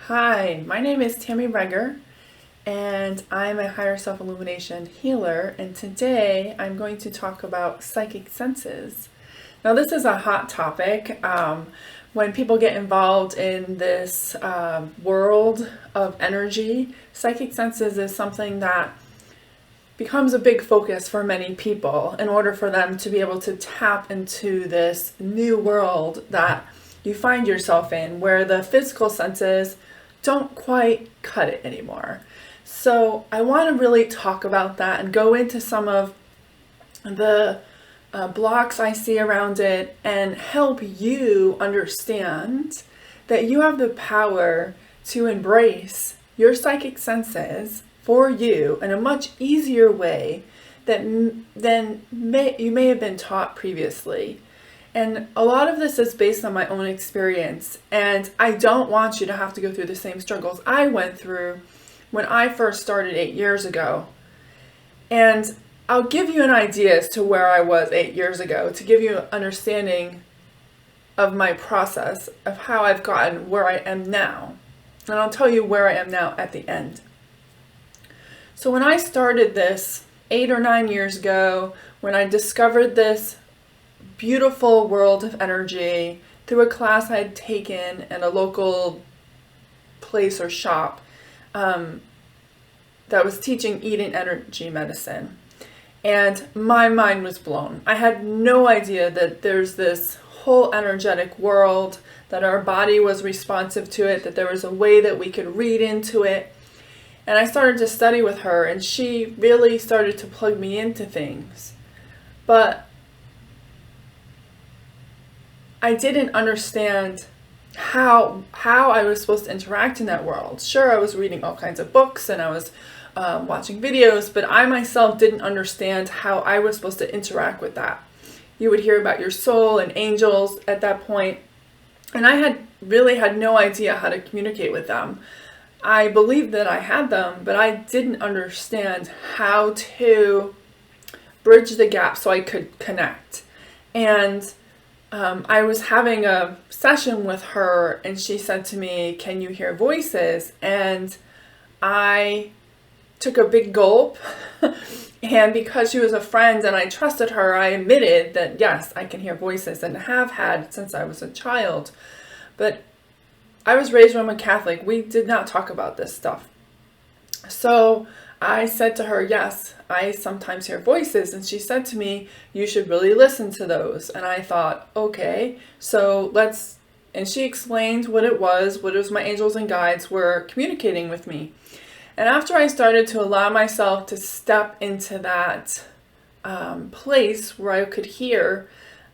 Hi, my name is Tammy Reger, and I'm a higher self illumination healer. And today I'm going to talk about psychic senses. Now, this is a hot topic. When people get involved in this world of energy, psychic senses is something that becomes a big focus for many people in order for them to be able to tap into this new world that you find yourself in, where the physical senses don't quite cut it anymore. So I want to really talk about that and go into some of the blocks I see around it and help you understand that you have the power to embrace your psychic senses for you in a much easier way than you may have been taught previously. And a lot of this is based on my own experience, and I don't want you to have to go through the same struggles I went through when I first started 8 years ago. And I'll give you an idea as to where I was 8 years ago to give you an understanding of my process of how I've gotten where I am now. And I'll tell you where I am now at the end. So when I started this 8 or 9 years ago, when I discovered this beautiful world of energy through a class I had taken in a local place or shop that was teaching eating energy medicine. And my mind was blown. I had no idea that there's this whole energetic world, that our body was responsive to it, that there was a way that we could read into it. And I started to study with her, and she really started to plug me into things. But I didn't understand how I was supposed to interact in that world. Sure, I was reading all kinds of books and I was watching videos, but I myself didn't understand how I was supposed to interact with that. You would hear about your soul and angels at that point, and I had no idea how to communicate with them. I believed that I had them, but I didn't understand how to bridge the gap so I could connect. And I was having a session with her, and she said to me, "Can you hear voices?" And I took a big gulp. And because she was a friend and I trusted her, I admitted that yes, I can hear voices and have had since I was a child. But I was raised Roman Catholic. We did not talk about this stuff. So I said to her, yes, I sometimes hear voices. And she said to me, you should really listen to those. And I thought, okay, so let's, and she explained what it was my angels and guides were communicating with me. And after I started to allow myself to step into that place where I could hear,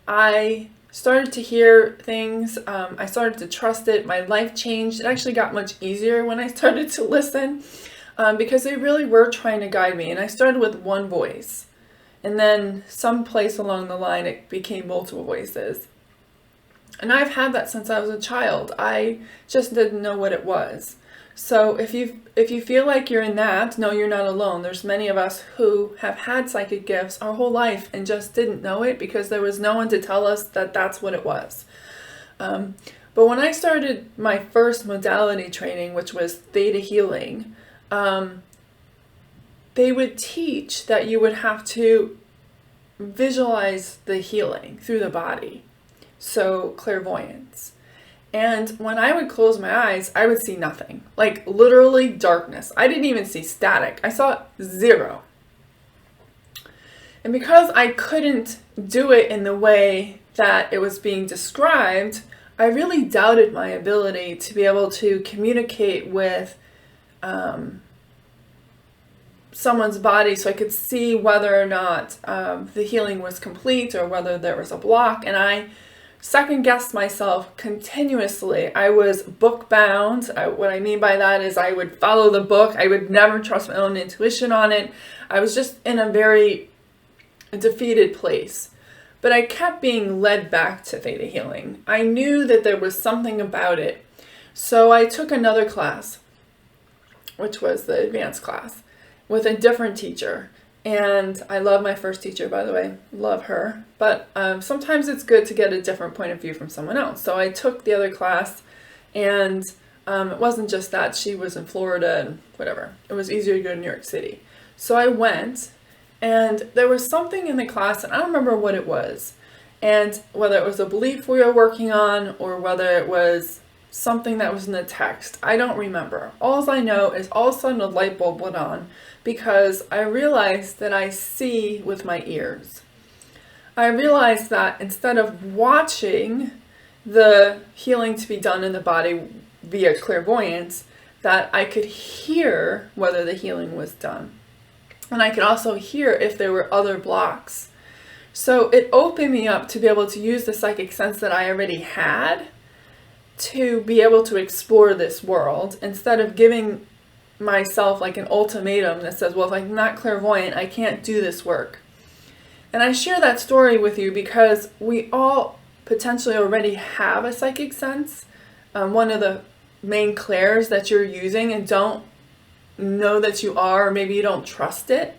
I started to hear things. I started to trust it. My life changed. It actually got much easier when I started to listen. Because they really were trying to guide me. And I started with one voice. And then someplace along the line, it became multiple voices. And I've had that since I was a child. I just didn't know what it was. So if you feel like you're in that, no, you're not alone. There's many of us who have had psychic gifts our whole life and just didn't know it because there was no one to tell us that that's what it was. But when I started my first modality training, which was theta healing, they would teach that you would have to visualize the healing through the body. So clairvoyance. And when I would close my eyes, I would see nothing. Like literally darkness. I didn't even see static. I saw zero. And because I couldn't do it in the way that it was being described, I really doubted my ability to be able to communicate with someone's body so I could see whether or not the healing was complete or whether there was a block. And I second guessed myself continuously. I was book bound. What I mean by that is I would follow the book. I would never trust my own intuition on it. I was just in a very defeated place. But I kept being led back to theta healing. I knew that there was something about it. So I took another class, which was the advanced class, with a different teacher. And I love my first teacher, by the way, love her. But sometimes it's good to get a different point of view from someone else. So I took the other class, and It wasn't just that she was in Florida and whatever. It was easier to go to New York City. So I went, and there was something in the class, and I don't remember what it was. And whether it was a belief we were working on or whether it was something that was in the text, I don't remember. All I know is all of a sudden a light bulb went on because I realized that I see with my ears. I realized that instead of watching the healing to be done in the body via clairvoyance, that I could hear whether the healing was done. And I could also hear if there were other blocks. So it opened me up to be able to use the psychic sense that I already had to be able to explore this world instead of giving myself like an ultimatum that says, well, if I'm not clairvoyant, I can't do this work. And I share that story with you because we all potentially already have a psychic sense. One of the main clairs that you're using and don't know that you are, or maybe you don't trust it.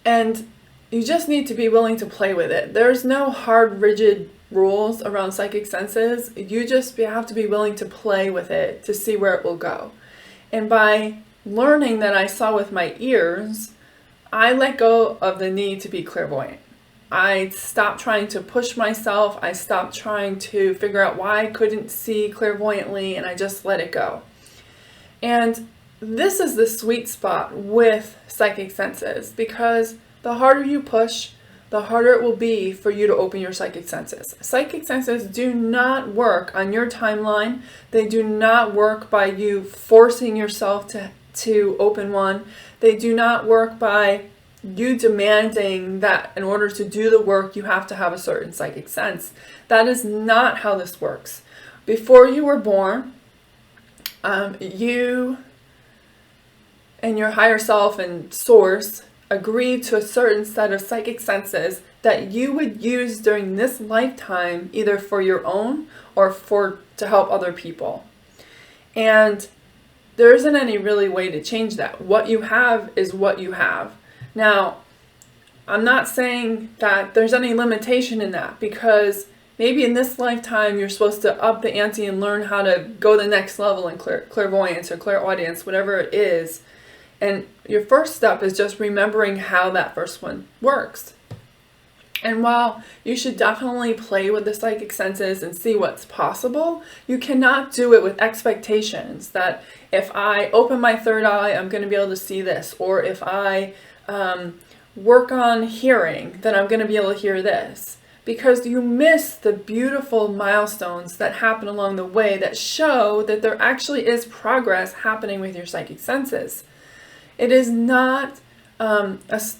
And you just need to be willing to play with it. There's no hard, rigid rules around psychic senses. You just have to be willing to play with it to see where it will go. And by learning that I saw with my ears, I let go of the need to be clairvoyant. I stopped trying to push myself. I stopped trying to figure out why I couldn't see clairvoyantly, and I just let it go. And this is the sweet spot with psychic senses, because the harder you push, the harder it will be for you to open your psychic senses. Psychic senses do not work on your timeline. They do not work by you forcing yourself to open one. They do not work by you demanding that in order to do the work, you have to have a certain psychic sense. That is not how this works. Before you were born, you and your higher self and source agreed to a certain set of psychic senses that you would use during this lifetime, either for your own or to help other people. And there isn't any really way to change that. What you have is what you have. Now, I'm not saying that there's any limitation in that, because maybe in this lifetime you're supposed to up the ante and learn how to go the next level in clairvoyance or clairaudience, whatever it is. And your first step is just remembering how that first one works. And while you should definitely play with the psychic senses and see what's possible, you cannot do it with expectations that if I open my third eye, I'm going to be able to see this. Or if I work on hearing, then I'm going to be able to hear this. Because you miss the beautiful milestones that happen along the way that show that there actually is progress happening with your psychic senses. It is not, there's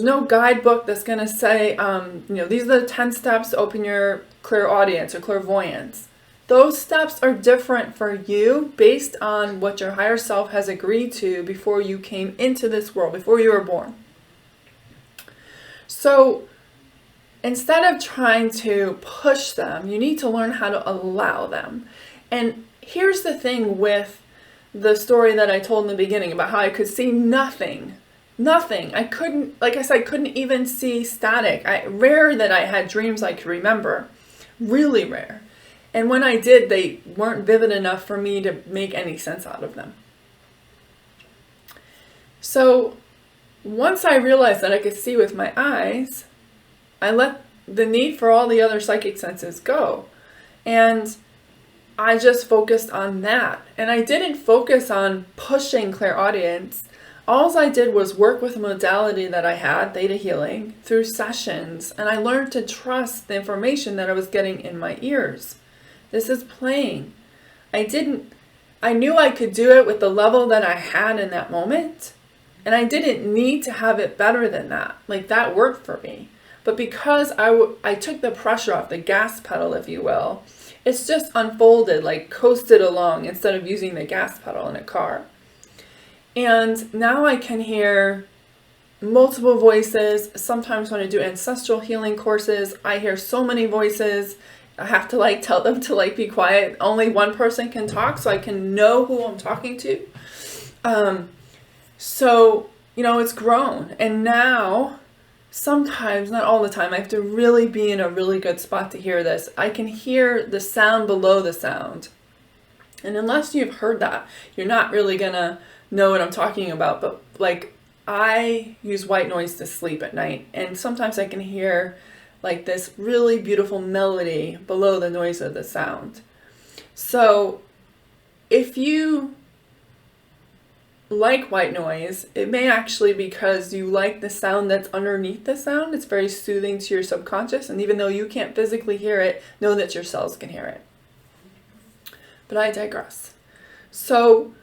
no guidebook that's going to say, these are the 10 steps to open your clairaudience or clairvoyance. Those steps are different for you based on what your higher self has agreed to before you came into this world, before you were born. So instead of trying to push them, you need to learn how to allow them. And here's the thing with the story that I told in the beginning about how I could see nothing. I couldn't, like I said, couldn't even see static. Rare that I had dreams I could remember. Really rare. And when I did, they weren't vivid enough for me to make any sense out of them. So once I realized that I could see with my eyes, I let the need for all the other psychic senses go. And I just focused on that. And I didn't focus on pushing clairaudience. All I did was work with a modality that I had, theta healing, through sessions. And I learned to trust the information that I was getting in my ears. This is playing. I knew I could do it with the level that I had in that moment. And I didn't need to have it better than that. Like, that worked for me. But because I took the pressure off the gas pedal, if you will, it's just unfolded, like coasted along instead of using the gas pedal in a car. And now I can hear multiple voices. Sometimes when I do ancestral healing courses, I hear so many voices. I have to tell them to be quiet. Only one person can talk so I can know who I'm talking to. So, it's grown. And now sometimes, not all the time, I have to really be in a really good spot to hear this. I can hear the sound below the sound. And unless you've heard that, you're not really gonna know what I'm talking about. But like, I use white noise to sleep at night, and sometimes I can hear like this really beautiful melody below the noise of the sound. So if you like white noise, it may actually be because you like the sound that's underneath the sound. It's very soothing to your subconscious, and even though you can't physically hear it, know that your cells can hear it. But I digress. So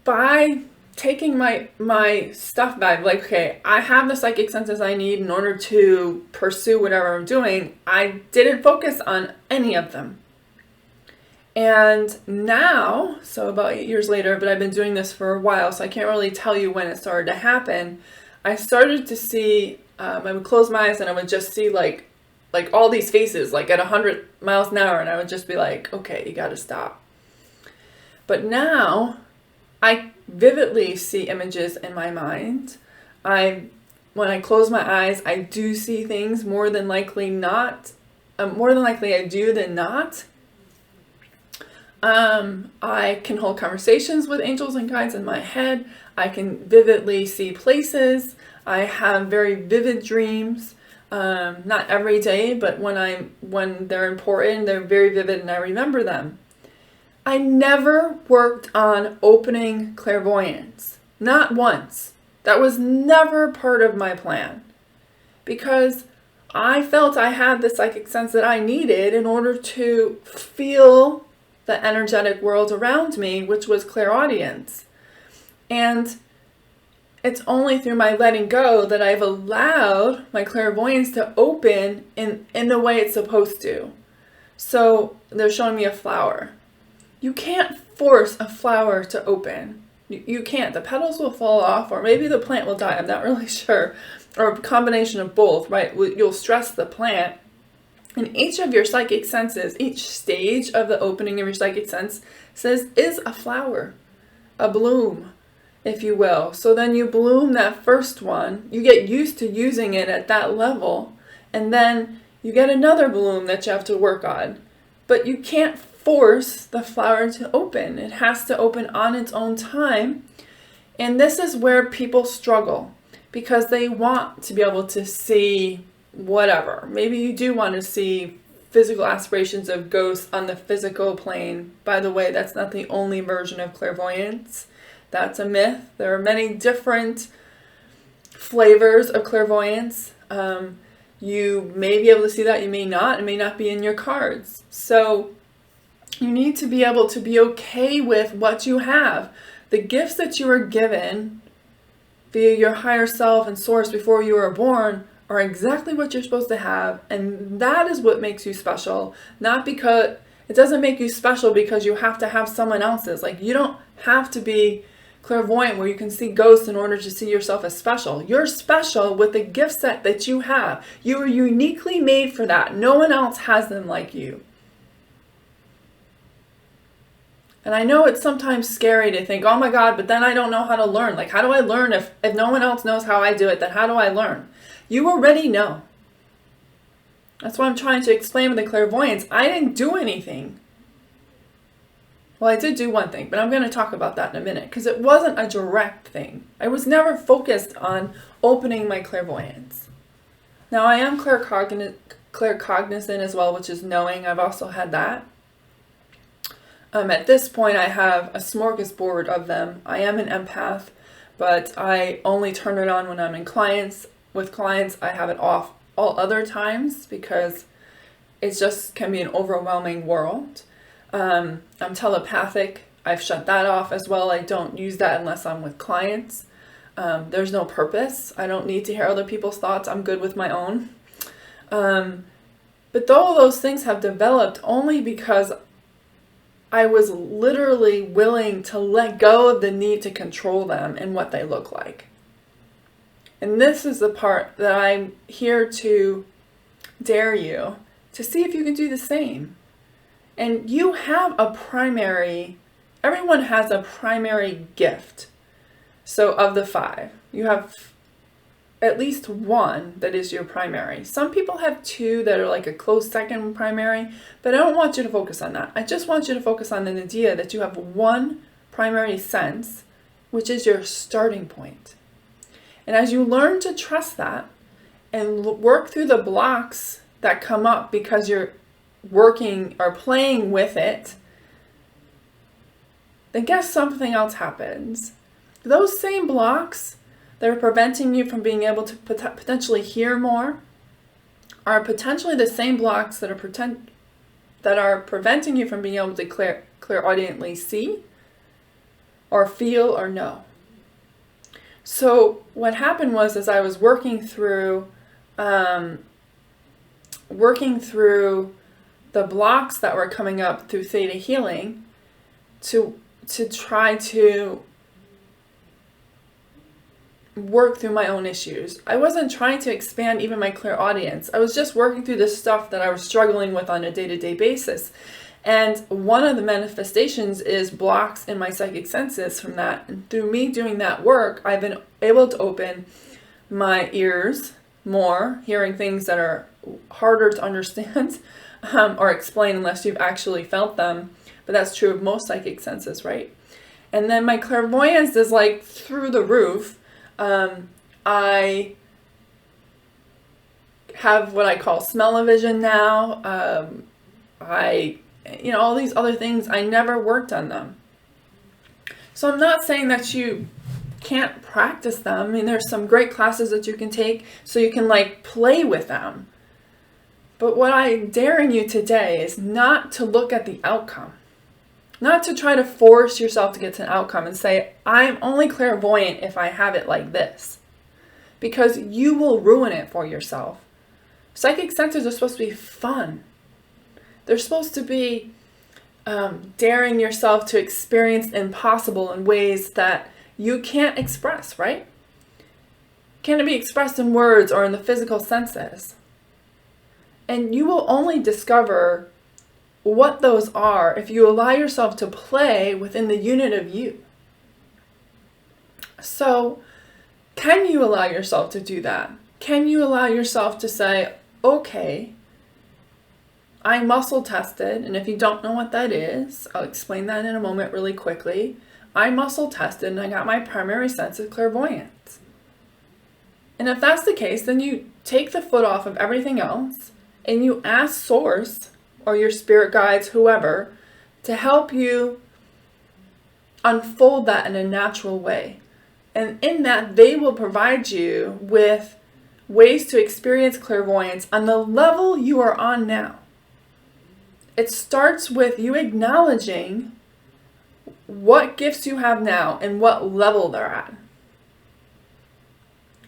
by taking my stuff back, like, okay, I have the psychic senses I need in order to pursue whatever I'm doing, I didn't focus on any of them. And now, so about 8 years later, but I've been doing this for a while, so I can't really tell you when it started to happen. I started to see, I would close my eyes and I would just see like all these faces, like at 100 miles an hour, and I would just be like, okay, you gotta stop. But now, I vividly see images in my mind. When I close my eyes, I do see things more than likely I do than not. I can hold conversations with angels and guides in my head. I can vividly see places. I have very vivid dreams. Not every day, but when they're important, they're very vivid and I remember them. I never worked on opening clairvoyance. Not once. That was never part of my plan. Because I felt I had the psychic sense that I needed in order to feel the energetic world around me, which was clairaudience. And it's only through my letting go that I've allowed my clairvoyance to open in the way it's supposed to. So they're showing me a flower. You can't force a flower to open. You can't. The petals will fall off, or maybe the plant will die. I'm not really sure. Or a combination of both, right? You'll stress the plant. And each of your psychic senses, each stage of the opening of your psychic sense is a flower, a bloom, if you will. So then you bloom that first one, you get used to using it at that level, and then you get another bloom that you have to work on. But you can't force the flower to open. It has to open on its own time. And this is where people struggle, because they want to be able to see whatever. Maybe you do want to see physical aspirations of ghosts on the physical plane. By the way, that's not the only version of clairvoyance. That's a myth. There are many different flavors of clairvoyance. You may be able to see that, you may not. It may not be in your cards. So you need to be able to be okay with what you have. The gifts that you were given via your higher self and source before you were born are exactly what you're supposed to have, and that is what makes you special. Not because it doesn't make you special because you have to have someone else's. Like, you don't have to be clairvoyant where you can see ghosts in order to see yourself as special. You're special with the gift set that you have. You are uniquely made for that. No one else has them like you. And I know it's sometimes scary to think, oh my God, but then I don't know how to learn. Like, how do I learn if no one else knows how I do it? Then how do I learn? You already know. That's why I'm trying to explain with the clairvoyance. I didn't do anything. Well, I did do one thing, but I'm going to talk about that in a minute, because it wasn't a direct thing. I was never focused on opening my clairvoyance. Now, I am claircognizant as well, which is knowing. I've also had that. At this point, I have a smorgasbord of them. I am an empath, but I only turn it on when I'm in clients. With clients, I have it off all other times because it just can be an overwhelming world. I'm telepathic. I've shut that off as well. I don't use that unless I'm with clients. There's no purpose. I don't need to hear other people's thoughts. I'm good with my own. But all those things have developed only because I was literally willing to let go of the need to control them and what they look like. And this is the part that I'm here to dare you to see if you can do the same. And you have everyone has a primary gift. So of the 5, you have at least one that is your primary. Some people have two that are like a close second primary, but I don't want you to focus on that. I just want you to focus on the idea that you have one primary sense, which is your starting point. And as you learn to trust that and work through the blocks that come up because you're working or playing with it, then guess something else happens. Those same blocks that are preventing you from being able to potentially hear more are potentially the same blocks that are preventing you from being able to clairaudiently see or feel or know. So what happened was, as I was working through the blocks that were coming up through theta healing to try to work through my own issues. I wasn't trying to expand even my clairaudience. I was just working through the stuff that I was struggling with on a day-to-day basis. And one of the manifestations is blocks in my psychic senses from that. And through me doing that work, I've been able to open my ears more, hearing things that are harder to understand or explain unless you've actually felt them. But that's true of most psychic senses, right? And then my clairvoyance is like through the roof. I have what I call smell-o-vision now. All these other things, I never worked on them. So I'm not saying that you can't practice them. I mean, there's some great classes that you can take so you can like play with them. But what I'm daring you today is not to look at the outcome. Not to try to force yourself to get to an outcome and say, I'm only clairvoyant if I have it like this. Because you will ruin it for yourself. Psychic senses are supposed to be fun. They're supposed to be daring yourself to experience the impossible in ways that you can't express, right? Can't be expressed in words or in the physical senses. And you will only discover what those are if you allow yourself to play within the unit of you. So, can you allow yourself to do that? Can you allow yourself to say, okay, I muscle tested, and if you don't know what that is, I'll explain that in a moment really quickly. I muscle tested and I got my primary sense of clairvoyance. And if that's the case, then you take the foot off of everything else and you ask Source or your spirit guides, whoever, to help you unfold that in a natural way. And in that, they will provide you with ways to experience clairvoyance on the level you are on now. It starts with you acknowledging what gifts you have now and what level they're at.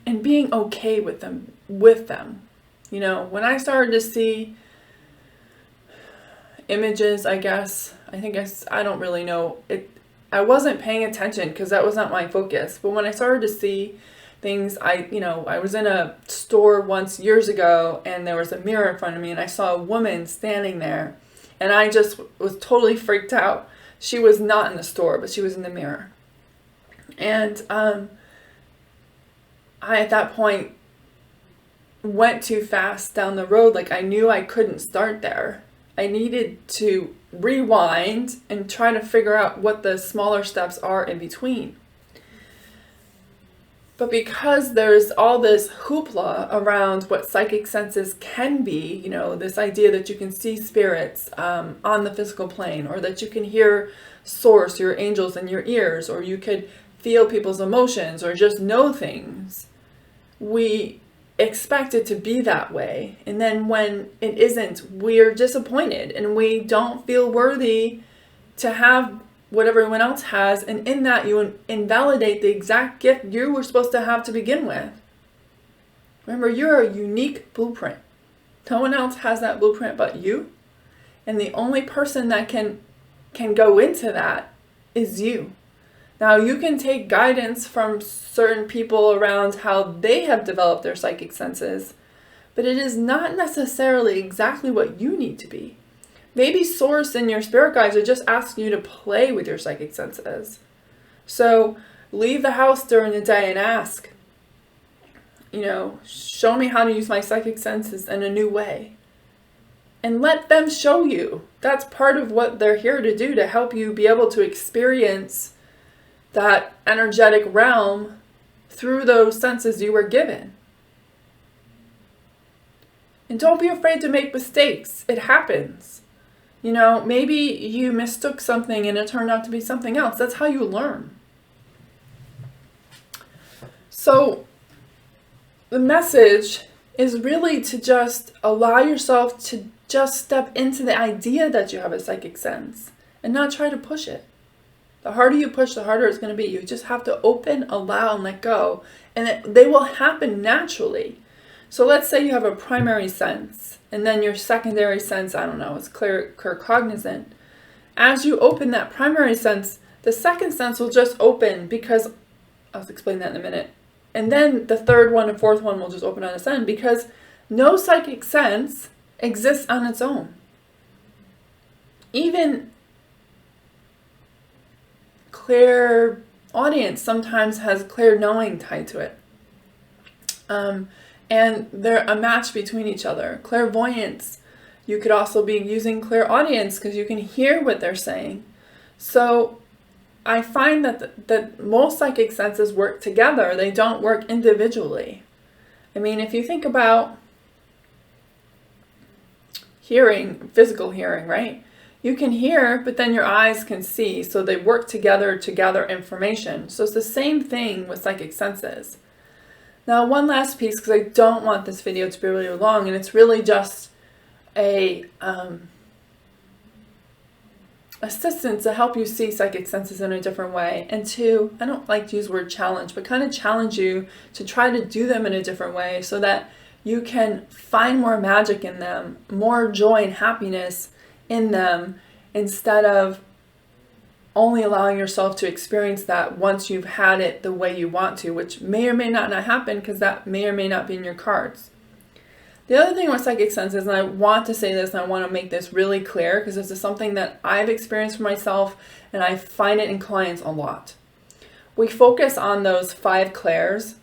And being okay with them. When I started to see images, I don't really know. I wasn't paying attention because that was not my focus. But when I started to see things, I was in a store once years ago and there was a mirror in front of me and I saw a woman standing there and I just was totally freaked out. She was not in the store, but she was in the mirror. And I, at that point, went too fast down the road. Like I knew I couldn't start there. I needed to rewind and try to figure out what the smaller steps are in between. But because there's all this hoopla around what psychic senses can be, this idea that you can see spirits on the physical plane, or that you can hear Source, your angels in your ears, or you could feel people's emotions, or just know things, we expect it to be that way. And then when it isn't, we're disappointed and we don't feel worthy to have what everyone else has. And in that, you invalidate the exact gift you were supposed to have to begin with. Remember, you're a unique blueprint. No one else has that blueprint but you. And the only person that can go into that is you. Now, you can take guidance from certain people around how they have developed their psychic senses, but it is not necessarily exactly what you need to be. Maybe Source and your spirit guides are just asking you to play with your psychic senses. So leave the house during the day and ask, show me how to use my psychic senses in a new way. And let them show you. That's part of what they're here to do, to help you be able to experience that energetic realm through those senses you were given. And don't be afraid to make mistakes. It happens. Maybe you mistook something and it turned out to be something else. That's how you learn. So the message is really to just allow yourself to just step into the idea that you have a psychic sense and not try to push it. The harder you push, the harder it's going to be. You just have to open, allow, and let go. And they will happen naturally. So let's say you have a primary sense, and then your secondary sense, is claircognizant. As you open that primary sense, the second sense will just open, because, I'll explain that in a minute. And then the third one and fourth one will just open on its own, because no psychic sense exists on its own. Even clear audience sometimes has clear knowing tied to it. And they're a match between each other. Clairvoyance, you could also be using clairaudience because you can hear what they're saying. So I find that most psychic senses work together. They don't work individually. I mean, if you think about hearing, physical hearing, right? You can hear, but then your eyes can see. So they work together to gather information. So it's the same thing with psychic senses. Now, one last piece, because I don't want this video to be really long, and it's really just a assistance to help you see psychic senses in a different way. And to, I don't like to use the word challenge, but kind of challenge you to try to do them in a different way so that you can find more magic in them, more joy and happiness in them, instead of only allowing yourself to experience that once you've had it the way you want to, which may or may not happen, because that may or may not be in your cards. The other thing with psychic senses, and I want to say this and I want to make this really clear, because this is something that I've experienced for myself and I find it in clients a lot. We focus on those 5 clairs,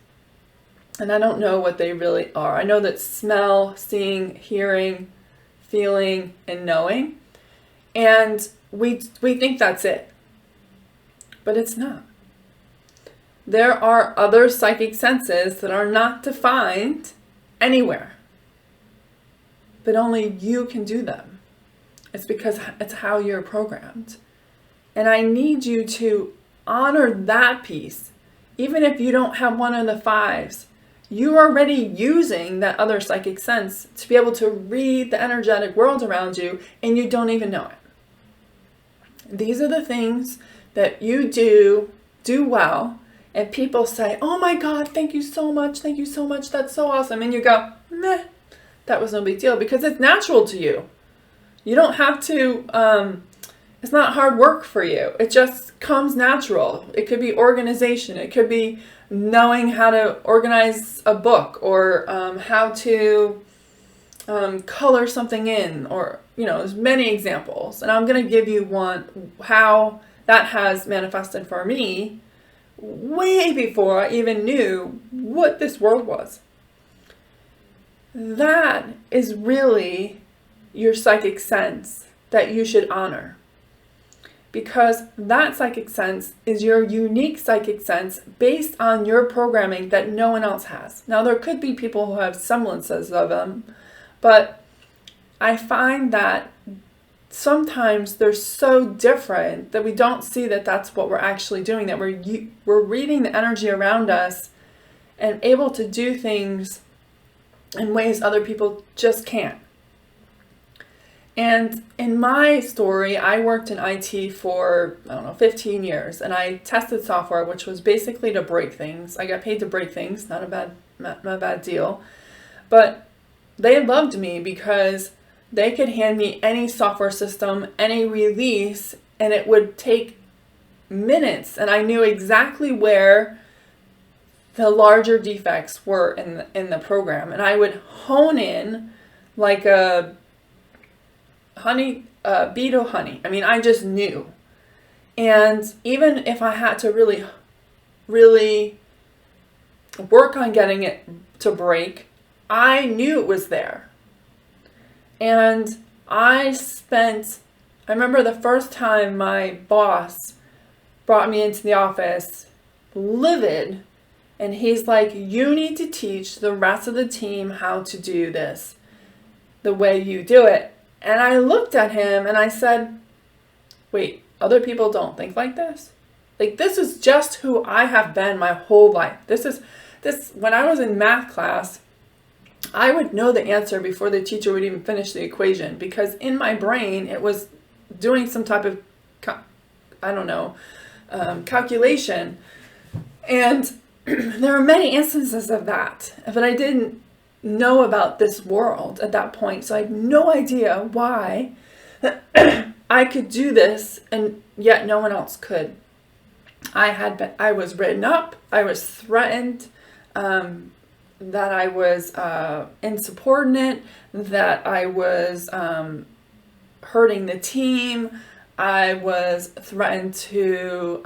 and I don't know what they really are. I know that smell, seeing, hearing, feeling, and knowing. And we think that's it. But it's not. There are other psychic senses that are not defined anywhere. But only you can do them. It's because it's how you're programmed. And I need you to honor that piece. Even if you don't have one of the 5s, you're already using that other psychic sense to be able to read the energetic world around you, and you don't even know it. These are the things that you do well, and people say, oh my God, thank you so much, that's so awesome. And you go, meh, that was no big deal, because it's natural to you. You don't have to, it's not hard work for you. It just comes natural. It could be organization. It could be knowing how to organize a book, or how to color something in, or, there's many examples. And I'm going to give you one, how that has manifested for me way before I even knew what this world was. That is really your psychic sense that you should honor. Because that psychic sense is your unique psychic sense based on your programming that no one else has. Now, there could be people who have semblances of them, but I find that sometimes they're so different that we don't see that that's what we're actually doing, that we're reading the energy around us and able to do things in ways other people just can't. And in my story, I worked in IT for, 15 years, and I tested software, which was basically to break things. I got paid to break things, not a bad deal. But they loved me because they could hand me any software system, any release, and it would take minutes, and I knew exactly where the larger defects were in the program, and I would hone in like a bee to honey. I mean, I just knew. And even if I had to really, really work on getting it to break, I knew it was there. And I remember the first time my boss brought me into the office, livid, and he's like, you need to teach the rest of the team how to do this the way you do it. And I looked at him and I said, wait, other people don't think like this? Like, this is just who I have been my whole life. When I was in math class, I would know the answer before the teacher would even finish the equation, because in my brain, it was doing some type of, calculation. And there were many instances of that, but I didn't know about this world at that point. So I had no idea why I could do this and yet no one else could. I was written up, I was threatened, that I was insubordinate, that I was hurting the team. I was threatened to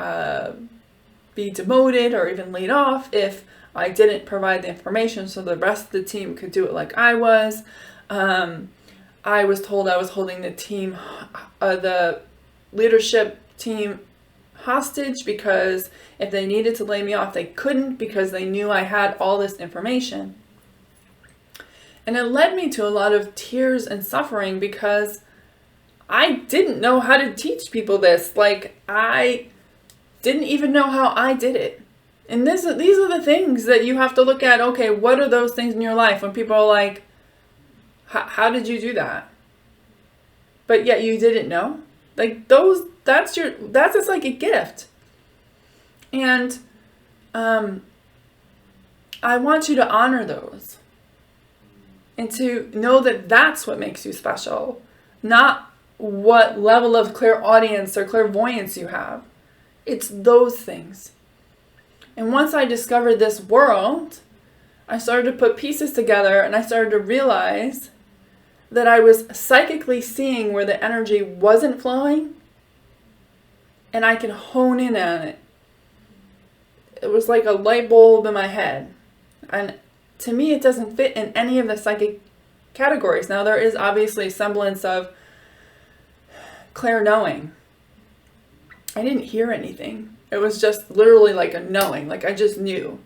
be demoted or even laid off if I didn't provide the information so the rest of the team could do it like I was. I was told I was holding the leadership team hostage, because if they needed to lay me off, they couldn't, because they knew I had all this information. And it led me to a lot of tears and suffering, because I didn't know how to teach people this. Like, I didn't even know how I did it. And these are the things that you have to look at. Okay, what are those things in your life when people are like, how did you do that? But yet you didn't know? Like, that's a psychic gift. And I want you to honor those and to know that that's what makes you special, not what level of clairaudience or clairvoyance you have. It's those things. And once I discovered this world, I started to put pieces together, and I started to realize that I was psychically seeing where the energy wasn't flowing, and I could hone in on it. It was like a light bulb in my head. And to me, it doesn't fit in any of the psychic categories. Now, there is obviously a semblance of clair-knowing. I didn't hear anything. It was just literally like a knowing, like I just knew.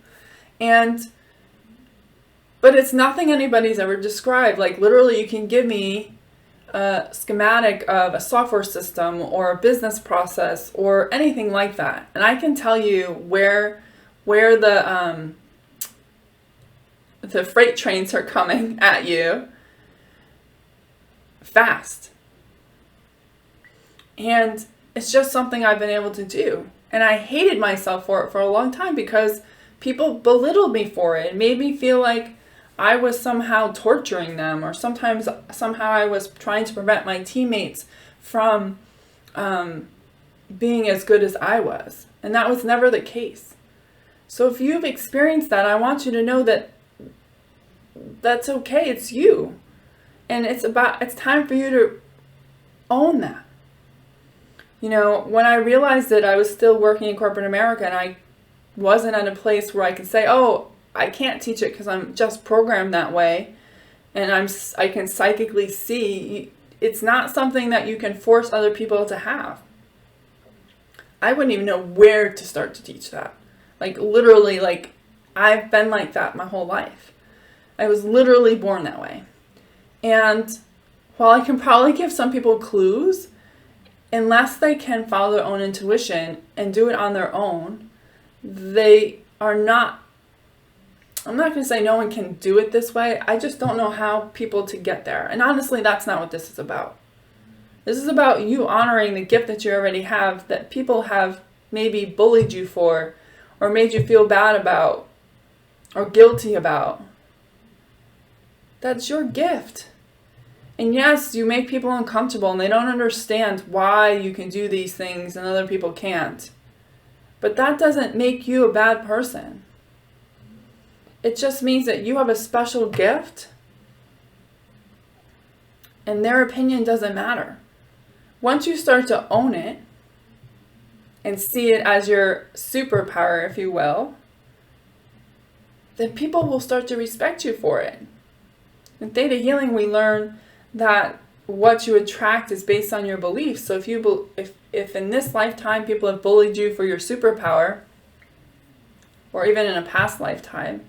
But it's nothing anybody's ever described. Like, literally, you can give me a schematic of a software system or a business process or anything like that, and I can tell you where the freight trains are coming at you fast. And it's just something I've been able to do. And I hated myself for it for a long time, because people belittled me for it and made me feel like I was somehow torturing them, or somehow I was trying to prevent my teammates from being as good as I was. And that was never the case. So if you've experienced that, I want you to know that that's okay. It's you. And it's time for you to own that. You know, when I realized that I was still working in corporate America and I wasn't at a place where I could say, oh, I can't teach it because I'm just programmed that way, and I can psychically see, it's not something that you can force other people to have. I wouldn't even know where to start to teach that. Like, literally, like, I've been like that my whole life. I was literally born that way. And while I can probably give some people clues, unless they can follow their own intuition and do it on their own, they are not, I'm not going to say no one can do it this way. I just don't know how people to get there. And honestly, that's not what this is about. This is about you honoring the gift that you already have, that people have maybe bullied you for, or made you feel bad about, or guilty about. That's your gift. And yes, you make people uncomfortable and they don't understand why you can do these things and other people can't. But that doesn't make you a bad person. It just means that you have a special gift and their opinion doesn't matter. Once you start to own it and see it as your superpower, if you will, then people will start to respect you for it. In theta healing, we learn that what you attract is based on your beliefs. So if in this lifetime people have bullied you for your superpower, or even in a past lifetime,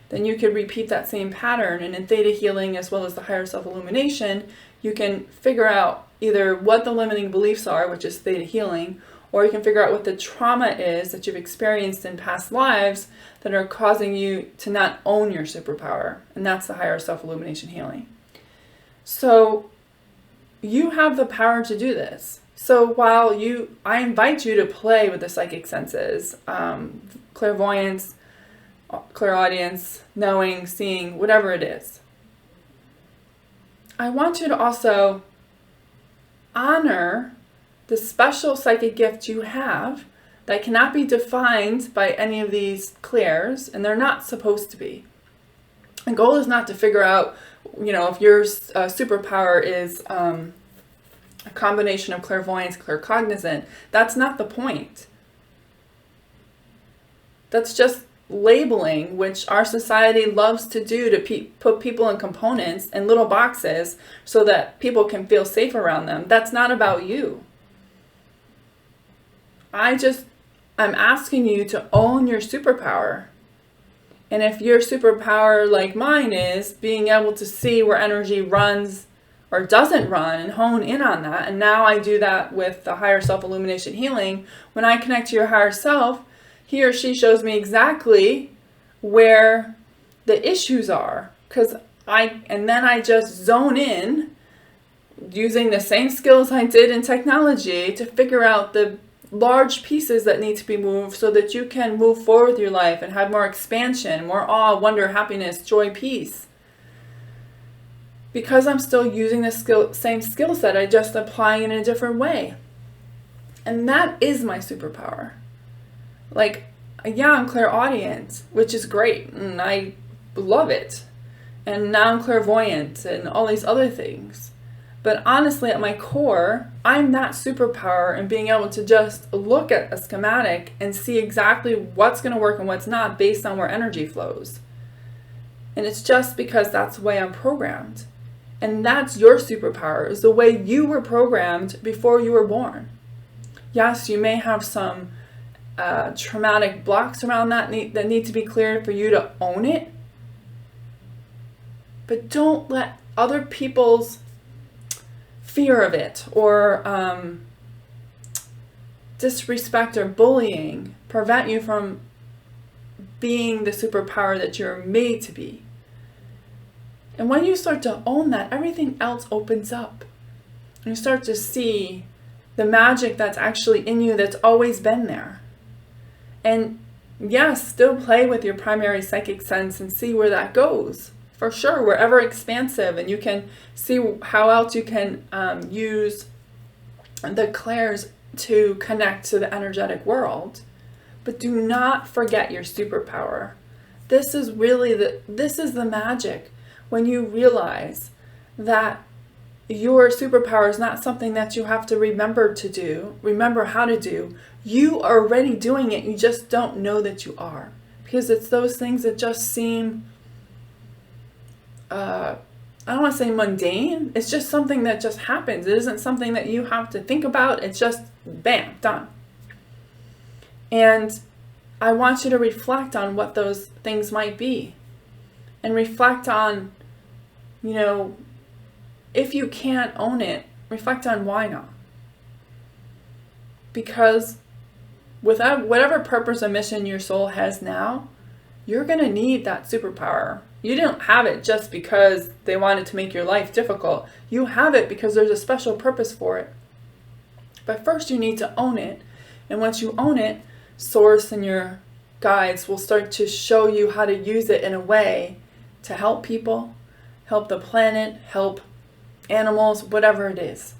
then you could repeat that same pattern. And in theta healing, as well as the higher self illumination, you can figure out either what the limiting beliefs are, which is theta healing, or you can figure out what the trauma is that you've experienced in past lives that are causing you to not own your superpower. And that's the higher self illumination healing. So you have the power to do this. So while I invite you to play with the psychic senses, clairvoyance, clairaudience, knowing, seeing, whatever it is. I want you to also honor the special psychic gift you have that cannot be defined by any of these clairs, and they're not supposed to be. The goal is not to figure out, if your superpower is a combination of clairvoyance, claircognizant. That's not the point. That's just labeling, which our society loves to do to put people in components and little boxes so that people can feel safe around them. That's not about you. I'm asking you to own your superpower. And if your superpower, like mine is, being able to see where energy runs or doesn't run and hone in on that, and now I do that with the higher self-illumination healing, when I connect to your higher self, he or she shows me exactly where the issues are. And then I just zone in using the same skills I did in technology to figure out the large pieces that need to be moved so that you can move forward with your life and have more expansion, more awe, wonder, happiness, joy, peace. Because I'm still using the same skill set, I just applying it in a different way. And that is my superpower. I'm clairaudient, which is great, and I love it. And now I'm clairvoyant and all these other things. But honestly, at my core, I'm that superpower in being able to just look at a schematic and see exactly what's going to work and what's not based on where energy flows. And it's just because that's the way I'm programmed. And that's your superpower, is the way you were programmed before you were born. Yes, you may have some traumatic blocks around that need to be cleared for you to own it. But don't let other people's fear of it or disrespect or bullying prevent you from being the superpower that you're made to be. And when you start to own that, everything else opens up. And you start to see the magic that's actually in you that's always been there. And yes, still play with your primary psychic sense and see where that goes. For sure, we're ever expansive, and you can see how else you can use the clairs to connect to the energetic world. But do not forget your superpower. This is the magic, when you realize that your superpower is not something that you have to remember how to do. You are already doing it, you just don't know that you are. Because it's those things that just seem, I don't want to say mundane. It's just something that just happens. It isn't something that you have to think about. It's just bam, done. And I want you to reflect on what those things might be. And reflect on, if you can't own it, reflect on why not. Because without whatever purpose or mission your soul has now, you're going to need that superpower. You didn't have it just because they wanted to make your life difficult. You have it because there's a special purpose for it. But first you need to own it. And once you own it, Source and your guides will start to show you how to use it in a way to help people, help the planet, help animals, whatever it is.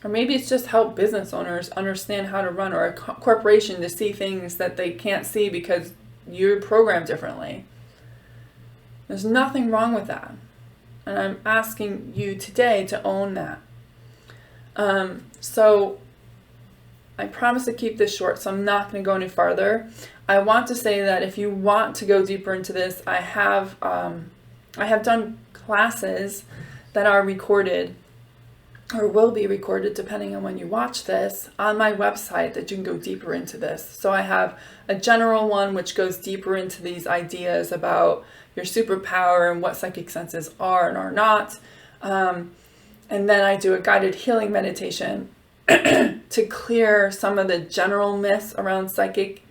Or maybe it's just help business owners understand how to run, or a corporation to see things that they can't see because you're programmed differently. There's nothing wrong with that. And I'm asking you today to own that. So I promise to keep this short, so I'm not going to go any farther. I want to say that if you want to go deeper into this, I have done classes that are recorded or will be recorded depending on when you watch this on my website that you can go deeper into this. So I have a general one which goes deeper into these ideas about your superpower and what psychic senses are and are not. And then I do a guided healing meditation to clear some of the general myths around psychic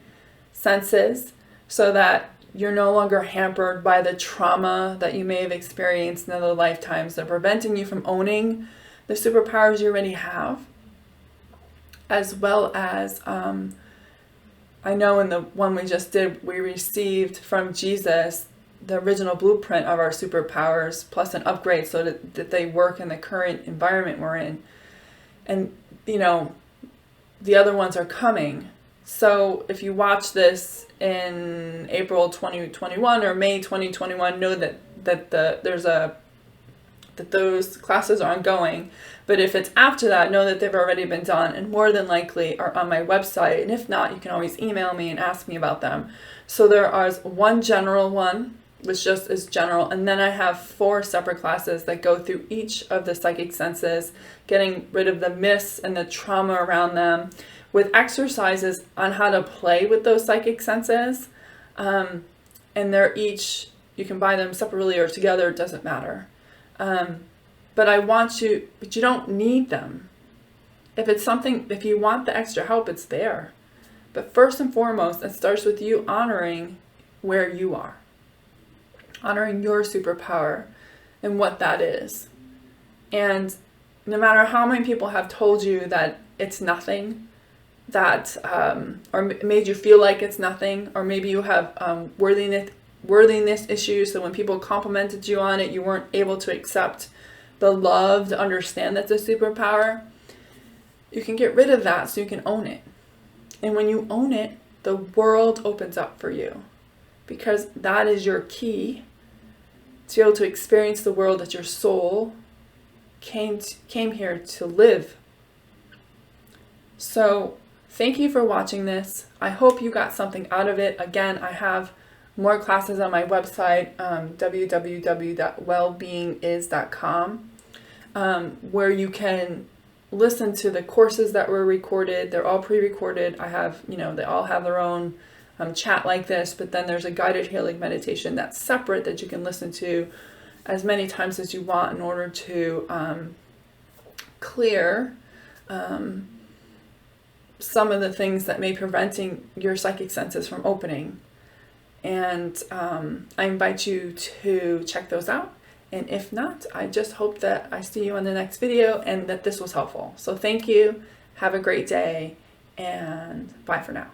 senses so that you're no longer hampered by the trauma that you may have experienced in other lifetimes that are preventing you from owning the superpowers you already have, as well as I know in the one we just did, we received from Jesus the original blueprint of our superpowers plus an upgrade so that they work in the current environment we're in. And, you know, the other ones are coming. So if you watch this in April 2021 or May 2021, know that those classes are ongoing. But if it's after that, know that they've already been done and more than likely are on my website. And if not, you can always email me and ask me about them. So there is one general one, which just is general. And then I have 4 separate classes that go through each of the psychic senses, getting rid of the myths and the trauma around them, with exercises on how to play with those psychic senses. And they're each, you can buy them separately or together, it doesn't matter. But you don't need them. If you want the extra help, it's there. But first and foremost, it starts with you honoring where you are. Honoring your superpower and what that is. And no matter how many people have told you that it's nothing, that or made you feel like it's nothing, or maybe you have worthiness issues, so when people complimented you on it, you weren't able to accept the love to understand that's a superpower, you can get rid of that so you can own it. And when you own it, the world opens up for you, because that is your key to be able to experience the world that your soul came here to live. So thank you for watching this. I hope you got something out of it. Again, I have more classes on my website, www.wellbeingism.com, where you can listen to the courses that were recorded. They're all pre-recorded. I have, they all have their own chat like this, but then there's a guided healing meditation that's separate that you can listen to as many times as you want in order to clear some of the things that may be preventing your psychic senses from opening. And I invite you to check those out. And if not, I just hope that I see you on the next video and that this was helpful. So thank you. Have a great day and bye for now.